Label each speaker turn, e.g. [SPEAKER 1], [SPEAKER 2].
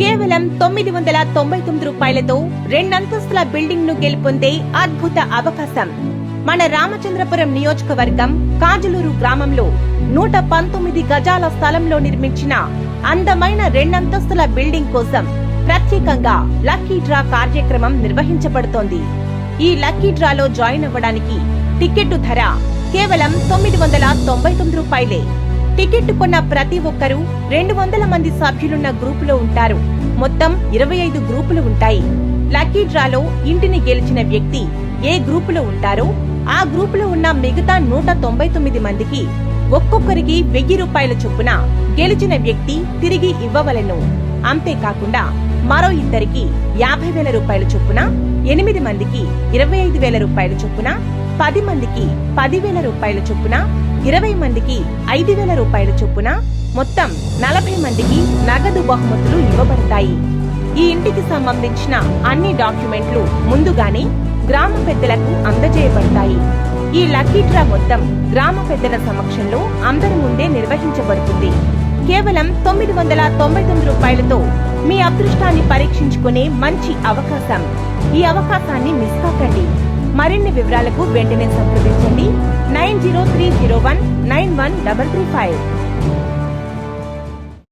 [SPEAKER 1] కేవలం 999 రూపాయలతో రెండంతస్తుల బిల్డింగ్ ను గెలుపొందే అద్భుత అవకాశం. మన రామచంద్రపురం నియోజకవర్గం కాజలూరు గ్రామంలో 119 గజాల స్థలంలో నిర్మించిన అందమైన రెండంతస్తుల బిల్డింగ్ కోసం ప్రత్యేకంగా లక్కీ డ్రా కార్యక్రమం నిర్వహించబడుతోంది. ఈ లక్కీ డ్రాలో జాయిన్ అవ్వడానికి టికెట్టు ధర కేవలం 999 రూపాయలే. టికెట్ కొన్న ప్రతి ఒక్కరూ 200 మంది సభ్యులున్న గ్రూపులో ఉంటారు. మొత్తం 25 గ్రూపులు ఉంటాయి. లక్కీ డ్రాలో ఇంటిని గెలిచిన వ్యక్తి ఏ గ్రూపులో ఉంటారో ఆ గ్రూపులో ఉన్న మిగతా 199 మందికి ఒక్కొక్కరికి 1000 రూపాయల చొప్పున గెలిచిన వ్యక్తి తిరిగి ఇవ్వవలెను. అంతేకాకుండా మరో ఇద్దరికి 50,000 రూపాయల చొప్పున, 8 మందికి 25,000 రూపాయల చొప్పున, 10 మందికి 10,000 రూపాయల చొప్పున, 20 మందికి 5,000 రూపాయల చొప్పున మొత్తం 40 మందికి నగదు బహుమతులు ఇవ్వబడతాయి. ఈ ఇంటికి సంబంధించిన అన్ని డాక్యుమెంట్లు ముందుగానే గ్రామ పెద్దలకు అందజేయబడతాయి. ఈ లక్కీ డ్రా మొత్తం గ్రామ పెద్దల సమక్షంలో అందరి ముందే నిర్వహించబడుతుంది. కేవలం 999 రూపాయలతో మీ అదృష్టాన్ని పరీక్షించుకునే మంచి అవకాశం. ఈ అవకాశాన్ని మిస్ కాకండి. మరిన్ని వివరాలకు వెంటనే సంప్రదించండి 9030191335.